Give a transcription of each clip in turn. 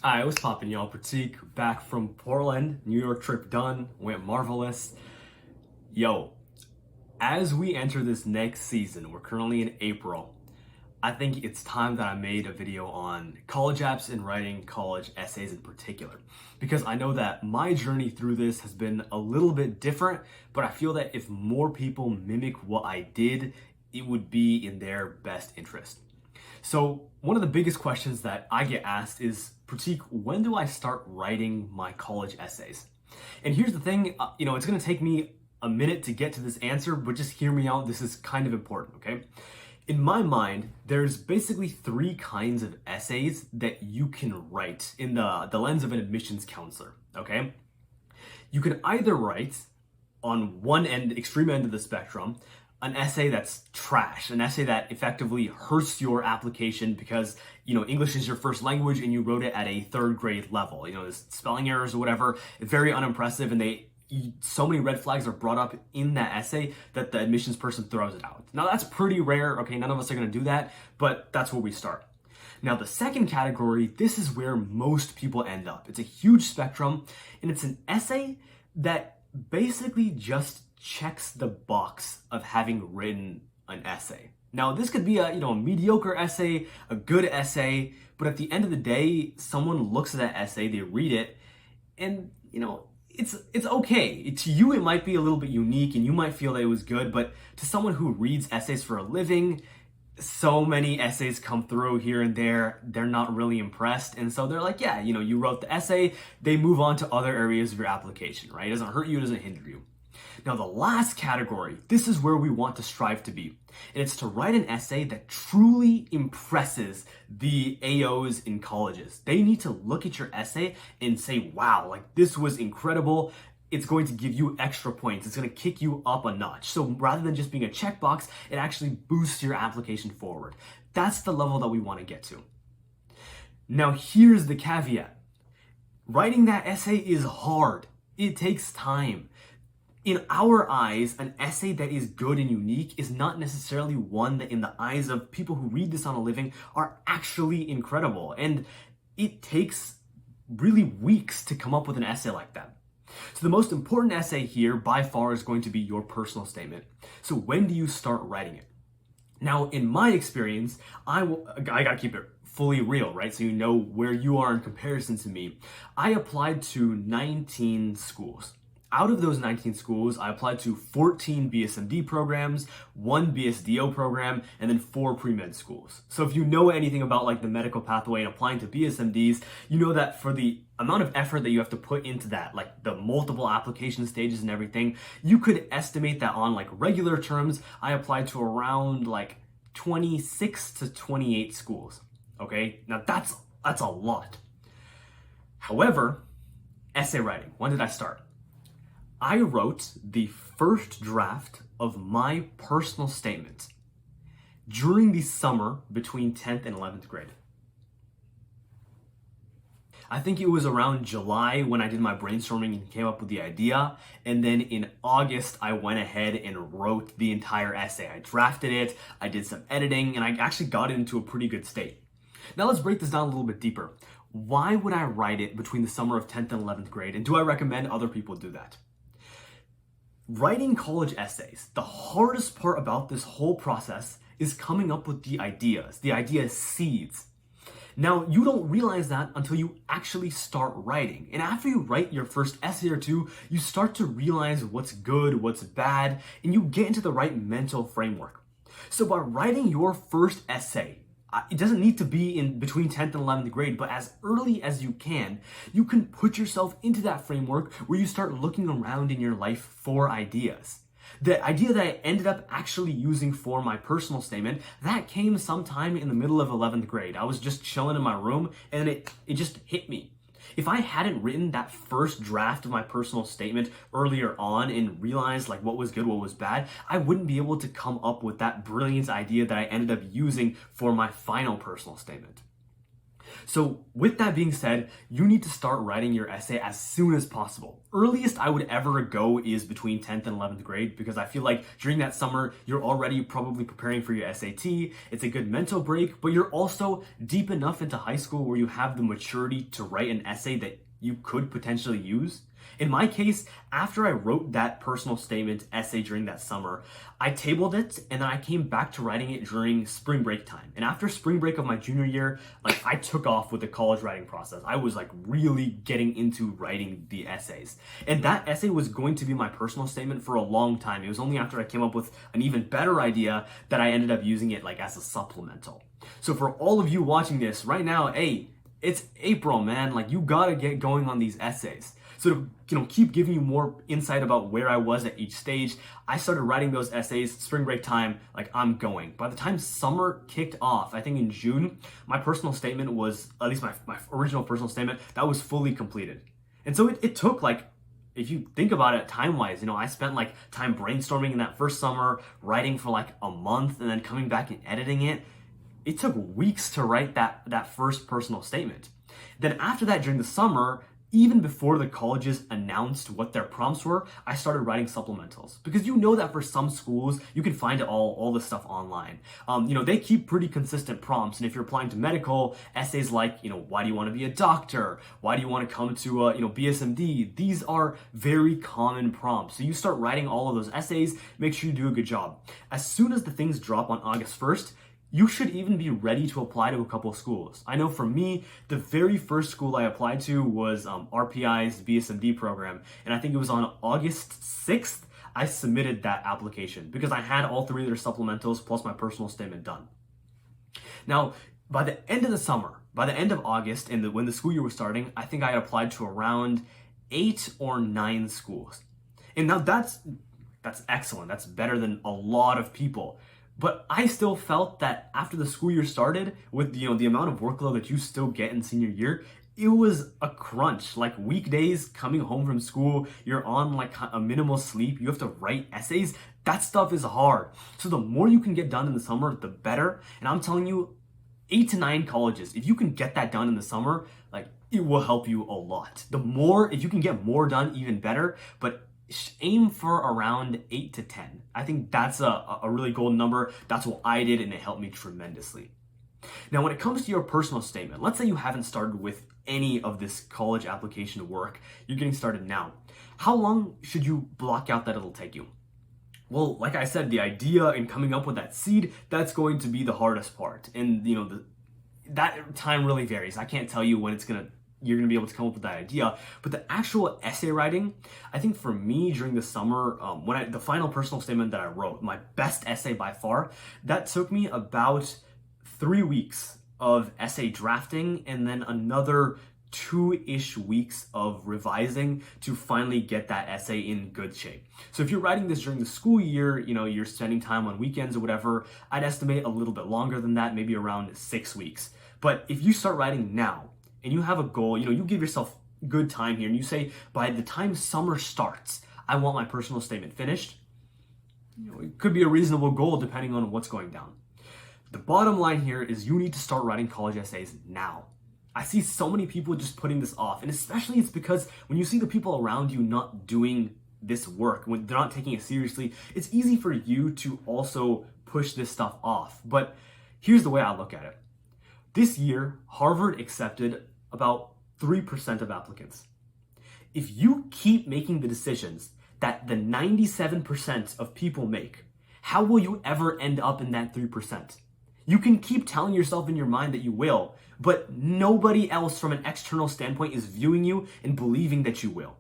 Alright, what's poppin', y'all? Pratik, back from Portland. New York trip done. Went marvelous. Yo, as we enter this next season, we're currently in April. I think it's time that I made a video on college apps and writing college essays in particular. Because I know that my journey through this has been a little bit different, but I feel that if more people mimic what I did, it would be in their best interest. So one of the biggest questions that I get asked is, Pratik, when do I start writing my college essays? And here's the thing, it's gonna take me a minute to get to this answer, but just hear me out. This is kind of important, okay? In my mind, there's basically three kinds of essays that you can write in the lens of an admissions counselor, okay? You can either write on one end, extreme end of the spectrum, an essay that's trash, an essay that effectively hurts your application because, English is your first language and you wrote it at a third grade level. There's spelling errors or whatever, very unimpressive, and so many red flags are brought up in that essay that the admissions person throws it out. Now that's pretty rare, okay, none of us are gonna do that, but that's where we start. Now the second category, this is where most people end up. It's a huge spectrum, and it's an essay that basically just checks the box of having written an essay. Now, this could be a mediocre essay, a good essay, but at the end of the day, someone looks at that essay, they read it, and it's okay. To you, it might be a little bit unique, and you might feel that it was good, but to someone who reads essays for a living, so many essays come through here and there, they're not really impressed. And so they're like, yeah, you wrote the essay, they move on to other areas of your application, right? It doesn't hurt you, it doesn't hinder you. Now, the last category, this is where we want to strive to be. And it's to write an essay that truly impresses the AOs in colleges. They need to look at your essay and say, wow, like this was incredible. It's going to give you extra points. It's going to kick you up a notch. So rather than just being a checkbox, it actually boosts your application forward. That's the level that we want to get to. Now, here's the caveat. Writing that essay is hard. It takes time. In our eyes, an essay that is good and unique is not necessarily one that in the eyes of people who read this on a living are actually incredible. And it takes really weeks to come up with an essay like that. So the most important essay here by far is going to be your personal statement. So when do you start writing it? Now, in my experience, I gotta keep it fully real, right? So you know where you are in comparison to me. I applied to 19 schools. Out of those 19 schools, I applied to 14 BSMD programs, 1 BSDO program, and then 4 pre-med schools. So if you know anything about like the medical pathway and applying to BSMDs, you know that for the amount of effort that you have to put into that, like the multiple application stages and everything, you could estimate that on like regular terms, I applied to around like 26 to 28 schools. Okay, now that's a lot. However, essay writing, when did I start? I wrote the first draft of my personal statement during the summer between 10th and 11th grade. I think it was around July when I did my brainstorming and came up with the idea. And then in August, I went ahead and wrote the entire essay. I drafted it, I did some editing, and I actually got it into a pretty good state. Now let's break this down a little bit deeper. Why would I write it between the summer of 10th and 11th grade? And do I recommend other people do that? Writing college essays, the hardest part about this whole process is coming up with the ideas seeds. Now, you don't realize that until you actually start writing. And after you write your first essay or two, you start to realize what's good, what's bad, and you get into the right mental framework. So by writing your first essay, it doesn't need to be in between 10th and 11th grade, but as early as you can put yourself into that framework where you start looking around in your life for ideas. The idea that I ended up actually using for my personal statement, that came sometime in the middle of 11th grade. I was just chilling in my room and it just hit me. If I hadn't written that first draft of my personal statement earlier on and realized like what was good, what was bad, I wouldn't be able to come up with that brilliant idea that I ended up using for my final personal statement. So with that being said, you need to start writing your essay as soon as possible. Earliest I would ever go is between 10th and 11th grade, because I feel like during that summer, you're already probably preparing for your SAT. It's a good mental break, but you're also deep enough into high school where you have the maturity to write an essay that you could potentially use. In my case, after I wrote that personal statement essay during that summer, I tabled it and then I came back to writing it during spring break time. And after spring break of my junior year, I took off with the college writing process. I was really getting into writing the essays. And that essay was going to be my personal statement for a long time. It was only after I came up with an even better idea that I ended up using it as a supplemental. So for all of you watching this right now, hey, it's April, man. You gotta get going on these essays. So to keep giving you more insight about where I was at each stage, I started writing those essays, spring break time, I'm going. By the time summer kicked off, I think in June, my personal statement was, at least my original personal statement, that was fully completed. And so it took if you think about it time-wise, I spent time brainstorming in that first summer, writing for a month, and then coming back and editing it. It took weeks to write that first personal statement. Then after that, during the summer, even before the colleges announced what their prompts were, I started writing supplementals. Because that for some schools, you can find all this stuff online. They keep pretty consistent prompts. And if you're applying to medical, essays why do you want to be a doctor? Why do you want to come to, BSMD? These are very common prompts. So you start writing all of those essays, make sure you do a good job. As soon as the things drop on August 1st, you should even be ready to apply to a couple of schools. I know for me, the very first school I applied to was RPI's BSMD program. And I think it was on August 6th, I submitted that application because I had all three of their supplementals plus my personal statement done. Now, by the end of the summer, by the end of August, and when the school year was starting, I think I had applied to around 8 or 9 schools. And now that's excellent. That's better than a lot of people. But I still felt that after the school year started, with the amount of workload that you still get in senior year, it was a crunch. Weekdays, coming home from school, you're on a minimal sleep, you have to write essays. That stuff is hard. So the more you can get done in the summer, the better. And I'm telling you, 8 to 9 colleges, if you can get that done in the summer, it will help you a lot. If you can get more done, even better. But aim for around 8 to 10. I think that's a really golden number. That's what I did, and it helped me tremendously. Now, when it comes to your personal statement, let's say you haven't started with any of this college application work. You're getting started now. How long should you block out that it'll take you? Well, like I said, the idea and coming up with that seed, that's going to be the hardest part. And, that time really varies. I can't tell you when you're going to be able to come up with that idea. But the actual essay writing, I think for me during the summer, the final personal statement that I wrote, my best essay by far, that took me about 3 weeks of essay drafting and then another 2-ish weeks of revising to finally get that essay in good shape. So if you're writing this during the school year, you're spending time on weekends or whatever, I'd estimate a little bit longer than that, maybe around 6 weeks. But if you start writing now, and you have a goal, you give yourself good time here, and you say, by the time summer starts, I want my personal statement finished. It could be a reasonable goal depending on what's going down. The bottom line here is you need to start writing college essays now. I see so many people just putting this off, and especially it's because when you see the people around you not doing this work, when they're not taking it seriously, it's easy for you to also push this stuff off. But here's the way I look at it. This year, Harvard accepted about 3% of applicants. If you keep making the decisions that the 97% of people make, how will you ever end up in that 3%? You can keep telling yourself in your mind that you will, but nobody else from an external standpoint is viewing you and believing that you will.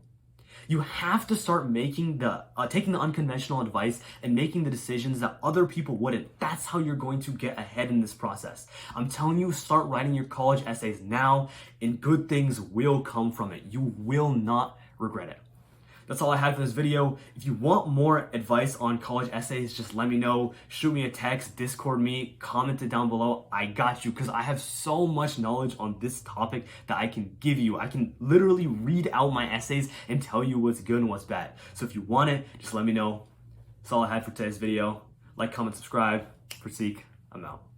You have to start making taking the unconventional advice and making the decisions that other people wouldn't. That's how you're going to get ahead in this process. I'm telling you, start writing your college essays now, and good things will come from it. You will not regret it. That's all I had for this video. If you want more advice on college essays, just let me know. Shoot me a text, Discord me, comment it down below. I got you, because I have so much knowledge on this topic that I can give you. I can literally read out my essays and tell you what's good and what's bad. So if you want it, just let me know. That's all I had for today's video. Like, comment, subscribe. Pratik, I'm out.